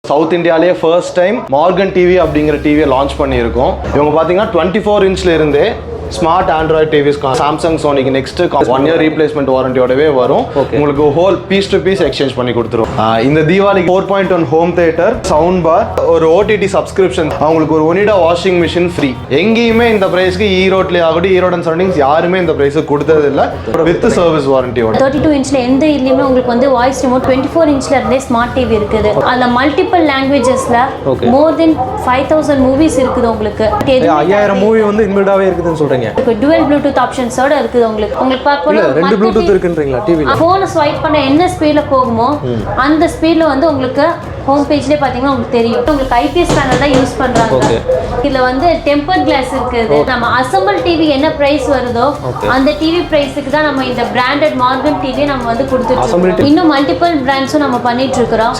South Indiaலே first time Morgan TV அப்படிங்கிற டிவியை launch பண்ணியிருக்கோம். இவங்க பார்த்தீங்கன்னா 24 இன்ச்ல இருந்தே ஸ்மார்ட் ஆண்ட்ராய்ட் டிவிஸ் சாம்சங் சோனிக்கு நெக்ஸ்ட் 1 இயர் ரீப்ளேஸ்மெண்ட் வாரண்டியோடவே வரும். உங்களுக்கு whole piece to piece exchange பண்ணி கொடுத்துரும். இந்த தீபாவளிக்கு 4.1 ஹோம் தியேட்டர், சவுண்ட் பார், ஒரு ஓடிடி சப்ஸ்கிரிப்ஷன், அவங்களுக்கு ஒரு ஒனிடா வாஷிங் மிஷின் ஃப்ரீ. எங்கேயுமே இந்த பிரைஸ்க்கு ஈரோட்ல ஆகட்டும், ஈரோட் அண்ட் சரௌண்டிங்ஸ் யாருமே இந்த பிரைஸுக்கு கொடுத்தது இல்லை. வித் சர்வீஸ் வாரண்டியோட 32 இன்ச்ல எந்த இதுலயுமே உங்களுக்கு வந்து வாய்ஸ் ரிமோட் 24 இன்ச்ல இருந்தே ஸ்மார்ட் டிவி இருக்குது. அதுல மல்டிபிள் லாங்குவேஜஸ்ல மோர் தென் 5000 மூவிஸ் இருக்குது. உங்களுக்கு 5000 மூவி வந்து இன்பில்டாவே இருக்குதுன்னு சொல்றீங்க. டுவல் ப்ளூடூத் ஆப்ஷன்ஸோட இருக்குது. உங்களுக்கு பார்க்கணும் ரெண்டு ப்ளூடூத் இருக்குன்றீங்களா டிவில? போனை ஸ்வைப் பண்ண என்ன ஸ்பீட்ல போகுமோ அந்த ஸ்பீட்ல வந்து உங்களுக்கு ஹோம் பேஜ்லயே பாத்தீங்கன்னா உங்களுக்கு தெரியும். உங்களுக்கு ஐபிஎஸ் பேனல் தான் யூஸ் பண்றாங்க. இதுல வந்து டெம்பர்ட் கிளாஸ் இருக்குது. நம்ம அசெம்பிள் டிவி என்ன பிரைஸ் வருதோ அந்த டிவி பிரைஸ்க்கு தான் நம்ம இந்த பிராண்டட் மார்கன் டிவி நம்ம வந்து கொடுத்துட்டு இன்னும் மல்டிபிள் பிராண்ட்ஸும் நம்ம பண்ணிட்டு இருக்கிறோம்.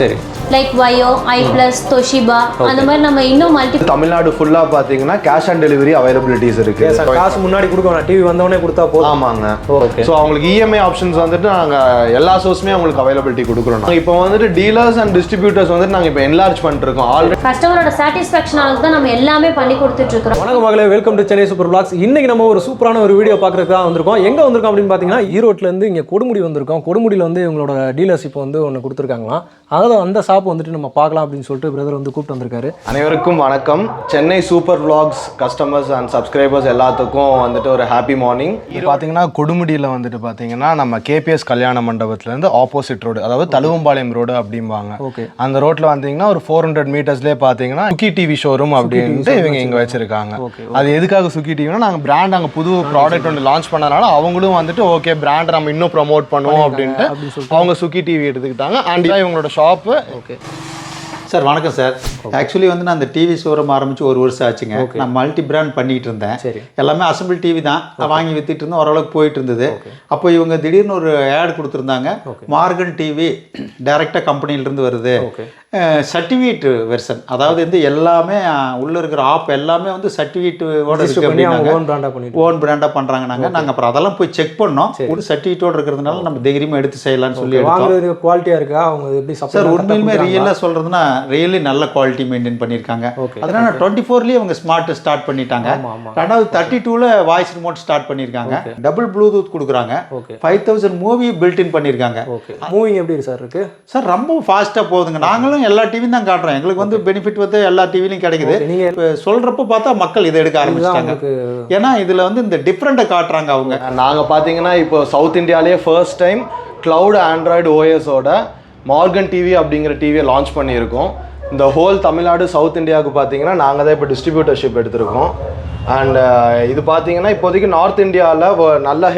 லைக் வயோ, ஐ பிளஸ், தொஷிபா, அந்த மாதிரி நம்ம இன்னும் மல்டிபிள். தமிழ்நாடு ஃபுல்லா பாத்தீங்கன்னா கேஷ் ஆன் டெலிவரி அவைலபிலிட்டிஸ் இருக்கு. காசு முன்னாடி கொடுக்கணும், டிவி வந்தவொடனே கொடுத்தா போதும். ஆமாங்க. ஸோ அவங்களுக்கு இஎம்ஐ ஆப்ஷன்ஸ் வந்துட்டு நாங்கள் எல்லா சோர்ஸுமே அவங்களுக்கு அவைலபிலிட்டி கொடுக்குறோம். இப்போ வந்துட்டு டீலர்ஸ் அண்ட் டிஸ்ட்ரிபியூட்டர்ஸ் வந்துட்டு நாங்கள் இப்போ என்லார்ஜ் பண்ணிட்டு இருக்கோம். ஆல்ரெடி கஸ்டமரோட சாட்டிஸ்ஃபேக்ஷனால தான் நம்ம எல்லாமே பண்ணி கொடுத்துட்டு இருக்கோம். வணக்கம் மகளே, welcome to Chennai super blocks. இன்னைக்கு நம்ம ஒரு சூப்பரான ஒரு வீடியோ பார்க்கறதுக்கு தான் வந்திருக்கோம். எங்கே வந்திருக்கோம் அப்படின்னு பார்த்தீங்கன்னா ஈரோட்ல இருந்து இங்கே கொடுமுடி வந்திருக்கோம். கொடுமுடியில் வந்து இவங்களோட டீலர்ஷிப் வந்து ஒன்று கொடுத்துருக்காங்களாம். அதாவது அந்த ஷாப் வந்துட்டு நம்ம பார்க்கலாம் அப்படின்னு சொல்லிட்டு பிரதர் வந்து கூப்பிட்டு வந்திருக்காரு. அனைவருக்கும் வணக்கம். Chennai super blocks customers and subscribers எல்லாத்துக்கும் வந்துட்டு ஒரு ஹாப்பி மார்னிங். இது பார்த்தீங்கன்னா கொடுமுடியில் வந்துட்டு பார்த்தீங்கன்னா நம்ம கேபிஎஸ் கல்யாண மண்டபத்துலேருந்து ஆப்போசிட் ரோடு, அதாவது தலுவம்பாளையம் ரோடு அப்படிம்பாங்க. அந்த ரோட்டில் வந்தீங்கன்னா ஒரு 400 மீட்டர்ஸ்லேயே பார்த்தீங்கன்னா சுக்கி டிவி ஷோரூம் அப்படின்ட்டு இவங்க இங்கே வச்சிருக்காங்க. அது எதுக்காக சுக்கி டிவினா, நாங்கள் பிராண்ட் அங்கே புது ப்ராடக்ட் ஒன்று லான்ச் பண்ணனால அவங்களும் வந்துட்டு ஓகே பிராண்ட் நம்ம இன்னும் ப்ரொமோட் பண்ணுவோம் அப்படின்ட்டு அவங்க சுக்கி டிவி எடுத்துக்கிட்டாங்க. அண்ட் இவங்களோட ஷாப்பு. ஓகே சார், வணக்கம் சார். ஆக்சுவலி வந்து நான் அந்த டிவி ஷோரூம் ஆரம்பிச்சு 1 வருஷம் ஆச்சுங்க. நான் மல்டி பிராண்ட் பண்ணிட்டு இருந்தேன். எல்லாமே அசம்பிள் டிவி தான் வாங்கி வித்துட்டு இருந்தேன். ஓரளவுக்கு போயிட்டு இருந்தது. அப்போ இவங்க திடீர்னு ஒரு ஆட் கொடுத்துருந்தாங்க. மார்கன் டிவி டைரக்டாக கம்பெனியிலிருந்து வருது, சர்டிஃபிகேட் வெர்ஷன். அதாவது வந்து எல்லாமே உள்ள இருக்கிற ஆப் எல்லாமே வந்து சர்டிஃபிகேட்டோட ஓன் பிராண்டாக பண்ணுறாங்க. நாங்கள் அப்புறம் அதெல்லாம் போய் செக் பண்ணோம். ஒரு சர்டிஃபிகேட்டோட இருக்கிறதுனால நம்ம தைரியமாக எடுத்து செய்யலாம்னு சொல்லி குவாலிட்டியாக இருக்கா அவங்க எப்படி சார்? உண்மையிலுமே ரியலாக சொல்கிறதுனா ரியலி நல்ல குவாலிட்டி மெயின்டைன் பண்ணியிருக்காங்க. அதனால 24லயே அவங்க ஸ்மார்ட் ஸ்டார்ட் பண்ணிட்டாங்க. ரெண்டாவது 32ல வாய்ஸ் ரிமோட் ஸ்டார்ட் பண்ணியிருக்காங்க. டபுள் ப்ளூடூத் கொடுக்குறாங்க. 5000 மூவி பில்ட் இன் பண்ணியிருக்காங்க. மூவிங் எப்படி சார் இருக்கு சார்? ரொம்ப ஃபாஸ்ட்டாக போகுதுங்க. நாங்களும் எல்லா டிவியும் தான் காட்டுறோம். எங்களுக்கு வந்து பெனிஃபிட் வந்து எல்லா டிவிலையும் கிடைக்குது. நீங்கள் சொல்கிறப்ப பார்த்தா மக்கள் இதை எடுக்க ஆரம்பிச்சிட்டாங்க. ஏன்னா இதில் வந்து இந்த டிஃப்ரெண்ட்டை காட்டுறாங்க அவங்க. நாங்கள் பார்த்தீங்கன்னா இப்போ சவுத் இந்தியாலேயே ஃபர்ஸ்ட் டைம் கிளவுட் ஆண்ட்ராய்டு ஓஎஸோட மார்கன் டிவி அப்படிங்கிற டிவியை லான்ச் பண்ணியிருக்கோம். இந்த ஹோல் தமிழ்நாடு சவுத் இந்தியாவுக்கு பார்த்தீங்கன்னா நாங்கள் தான் இப்போ டிஸ்ட்ரிபியூட்டர்ஷிப் எடுத்திருக்கோம். அண்ட் இது பார்த்தீங்கன்னா இப்போதைக்கு நார்த் இந்தியாவில் நல்ல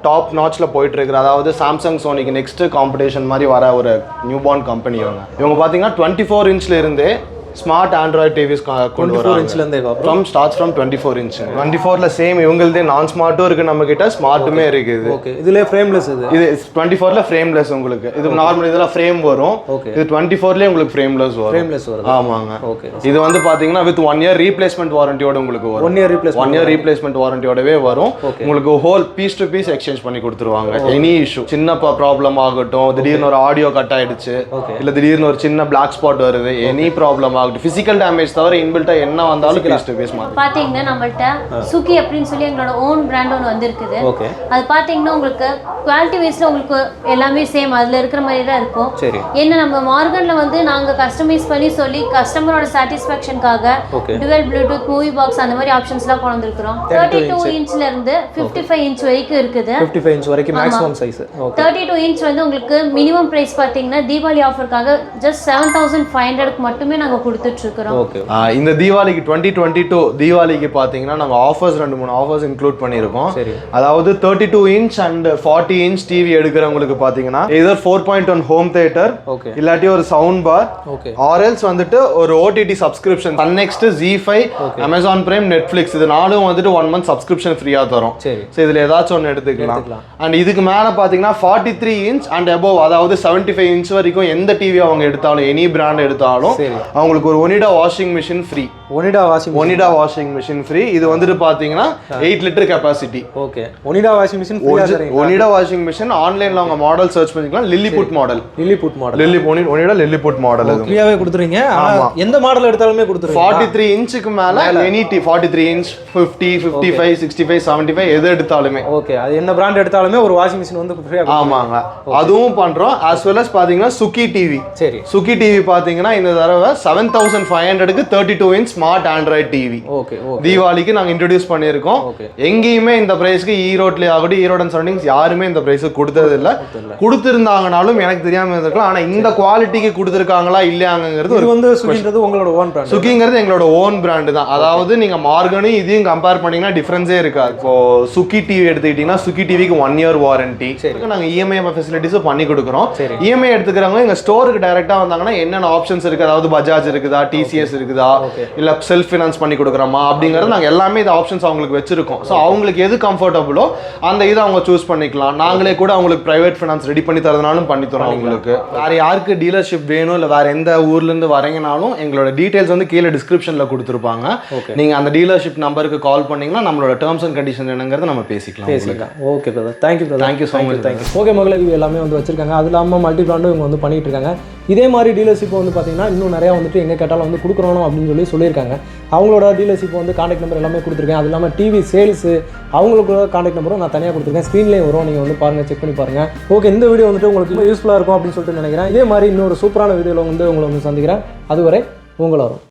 டாப் நாட்சில் போயிட்டுருக்குற, அதாவது சாம்சங் சோனிக்கு நெக்ஸ்ட் காம்படிஷன் மாதிரி வர ஒரு நியூ பார்ன் கம்பெனி. இவங்க பார்த்தீங்கன்னா 24 இன்ச்ல இருந்தே ஸ்மார்ட் ஆண்ட்ராய்ட் டிவிஸ் கொண்டு வராங்க. Starts from 24 inch. 24ல சேம் இவங்களதே நான் ஸ்மார்ட்டும் இருக்கு, நம்ம கிட்ட ஸ்மார்ட்டுமே இருக்குது. இதுல ஃப்ரேம்லெஸ். இது 24ல ஃப்ரேம்லெஸ். உங்களுக்கு இது நார்மல் இதெல்லாம் ஃப்ரேம் வரும். இது 24லயே உங்களுக்கு ஃப்ரேம்லெஸ் வரும். ஆமாங்க. இது வந்து பாத்தீங்கன்னா வித் 1 இயர் ரீப்ளேஸ்மெண்ட் வாரண்டியோட உங்களுக்கு வரும். 1 இயர் ரீப்ளேஸ்மெண்ட் வாரண்டியோடவே வரும். உங்களுக்கு whole piece to piece exchange பண்ணி கொடுத்துருவாங்க. எனி இஷ்யூ, சின்ன ப்ராப்ளம் ஆகட்டும், திடீர்னு ஒரு ஆடியோ கட் ஆயிடுச்சு, இல்ல திடீர்னு ஒரு சின்ன பிளாக் ஸ்பாட் வருது, எனி ப்ராப்ளம் பிசிக்கல் டேமேஜ் தவிர இன்பில்ட்டா என்ன வந்தாலும் பேஸ் டு பேஸ் மாதிரி. பாத்தீங்கன்னா நம்மள்ட்ட சுகி அப்படின்னு சொல்லி எங்களோட ஓன் பிராண்ட் ஒன்று வந்திருக்குது. அது பாத்தீங்கன்னா உங்களுக்கு குவாலிட்டி வைஸ்ல உங்களுக்கு எல்லாமே சேம் அதுல இருக்கிற மாதிரி தான் இருக்கும். என்ன நம்ம மார்கன்ல வந்து நாங்க கஸ்டமைஸ் பண்ணி சொல்லி கஸ்டமரோட சாட்டிஸ்ஃபேக்ஷனுக்காக டுவல் ப்ளூடூத், மூவி பாக்ஸ் அந்த மாதிரி ஆப்ஷன்ஸ்லாம் கொண்டு வந்திருக்கிறோம். 32 இன்ச்ல இருந்து 55 இன்ச் வரைக்கும் இருக்குது. 55 இன்ச் வரைக்கும் மேக்ஸிமம் சைஸ். 32 இன்ச் வந்து உங்களுக்கு மினிமம் பிரைஸ் பாத்தீங்கன்னா தீபாவளி ஆஃபர்க்காக ஜஸ்ட் 7500க்கு மட்டுமே நாங்க கொடுத்துட்டு இருக்கோம். இந்த தீபாவளிக்கு 2022 தீபாவளிக்கு பாத்தீங்கன்னா நாங்க ஆஃபர்ஸ் 2-3 ஆஃபர்ஸ் இன்க்ளூட் பண்ணிருக்கோம். அதாவது 32 இன்ச் அண்ட் 40 இன்ச் டிவி எடுக்கிறவங்களுக்கு பாத்தீங்கன்னா either 4.1 ஹோம் தியேட்டர், இல்லாட்டி ஒரு சவுண்ட் பார், ஆர் எல்ஸ் வந்துட்டு ஒரு OTT subscription, Sun Next, ZEE5, Amazon Prime, Netflix, இது நாலும் வந்துட்டு 1 மந்த் சப்ஸ்கிரிப்ஷன் ஃப்ரீயா தரும். சோ இதுல ஏதாச்சும் ஒன்னு எடுத்துக்கலாம். அண்ட் இதுக்கு மேல பாத்தீங்கன்னா 43 இன்ச் அண்ட் above, அதாவது 75 இன்ச் வரைக்கும் எந்த டிவி அவங்க எடுத்தாலும், எனி பிராண்ட் எடுத்தாலும் அவங்களுக்கு ஒரு Onida washing machine free. Onida washing machine free. இது வந்துட்டு பார்த்தீங்கன்னா 8 litre capacity. Okay, Onida washing machine Onida washing machine ஆன்லைனில் அவங்க மாடல் சர்ச் பண்ணிக்கலாம். Lilliput model Onida Lilliput model ஃப்ரீயாகவே கொடுத்துருங்க. எந்த மாடல் எடுத்தாலுமே கொடுத்துருங்க. 43 இன்ச்சுக்கு மேலே எனி 43 இன்ச் 50, 55, 65, 75 எது எடுத்தாலுமே ஓகே. அது என்ன பிராண்ட் எடுத்தாலுமே ஒரு வாஷிங் மிஷின் வந்து ஃப்ரீயாக. ஆமாங்க, அதுவும் பண்ணுறோம். ஆஸ் வெல் அஸ் பார்த்தீங்கன்னா சுக்கி டிவி. சரி, சுக்கி டிவி பார்த்தீங்கன்னா இந்த தடவை 7500க்கு 32 inch smart Android TV okay தீபாவளிக்கு நாங்கள் இன்ட்ரடியூஸ் பண்ணியிருக்கோம். எங்கேயுமே இந்த ப்ரைஸ்க்கு ஈரோட்லேயே ஆகட்டும், ஈரோடு அண்ட் சரௌண்டிங்ஸ் யாருமே இந்த ப்ரைஸுக்கு கொடுத்தது இல்லை. கொடுத்துருந்தாங்கனாலும் எனக்கு தெரியாமல் இருந்திருக்கலாம். ஆனால் இந்த குவாலிட்டிக்கு கொடுத்துருக்காங்களா இல்லையாங்கிறது இது வந்து சுகிங்கிறது உங்களோட ஓன் பிராண்ட். சுகிங்கிறது எங்களோட ஓன் பிராண்டு தான். அதாவது நீங்க மார்கனும் இதையும் கம்பேர் பண்ணீங்கன்னா டிஃபரன்ஸே இருக்காது. இப்போ சுக்கி டிவி எடுத்துக்கிட்டீங்கன்னா சுக்கி டிவிக்கு 1 இயர் வாரண்டி. நாங்க இஎம்ஐ ஃபெசிலிட்டிஸும் பண்ணி கொடுக்குறோம். இஎம்ஐ எடுத்துக்கிறவங்க எங்க ஸ்டோருக்கு டைரக்டா வந்தாங்கன்னா என்னென்ன ஆப்ஷன்ஸ் இருக்கு, அதாவது பஜாஜ் இருக்குதா, டிசிஎஸ் இருக்குதா, இல்ல செல்ஃப் ஃபினான்ஸ் பண்ணி கொடுக்குறோமா அப்படிங்கறது நாங்க எல்லாமே இந்த ஆப்ஷன்ஸ் அவங்களுக்கு வச்சிருக்கோம். ஸோ அவங்களுக்கு எது கம்ஃபர்டபுளோ அந்த இதை அவங்க சூஸ் பண்ணிக்கலாம். நாங்களே கூட அவங்களுக்கு பிரைவேட் ஃபினான்ஸ் ரெடி பண்ணி தரதுனாலும் பண்ணி தரோம். உங்களுக்கு வேற யாருக்கு டீலர்ஷிப் வேணும் இல்லை வேற எந்த ஊர்ல இருந்து வரீங்கனாலும் எங்களோட டீடைல்ஸ் வந்து கீழே டிஸ்கிரிப்ஷன்ல கொடுத்துருப்பாங்க. நீங்க அந்த டீலர்ஷிப் நம்பருக்கு கால் பண்ணீங்கன்னா நம்மளோட டேர்ம்ஸ் அண்ட் கண்டிஷன் என்னங்கிறது நம்ம பேசிக்கலாம். Okay brother, thank you brother, thank you so much. Thank you. Okay மகளே, இது எல்லாமே வந்து வச்சிருக்காங்க. அது இல்லாமல் மல்டி பிராண்டும் இவங்க வந்து பண்ணிட்டு இருக்காங்க. இதே மாதிரி டீலர்ஷிப் வந்து பார்த்தீங்கன்னா இன்னும் நிறையா வந்துட்டு எங்கே கேட்டாலும் வந்து கொடுக்குறோம் அப்படின்னு சொல்லியிருக்காங்க. அவங்களோட டீலர்ஷிப் வந்து கான்டாக்ட் நம்பர் எல்லாமே கொடுத்துருக்கேன். அது இல்லாமல் டிவி சேல்ஸு அவங்களோட கான்டாக்ட் நம்பரும் நான் தனியாக கொடுத்துருக்கேன். ஸ்க்ரீன்லேயே வரும், நீங்கள் வந்து பாருங்கள், செக் பண்ணி பாருங்கள். ஓகே, இந்த வீடியோ வந்துட்டு உங்களுக்கு யூஸ்ஃபுல்லாக இருக்கும் அப்படின்னு சொல்லிட்டு நினைக்கிறேன். இதே மாதிரி இன்னொரு சூப்பரான வீடியோவில் வந்து உங்களை வந்து சந்திக்கிறேன். அதுவரை உங்களை வரும்.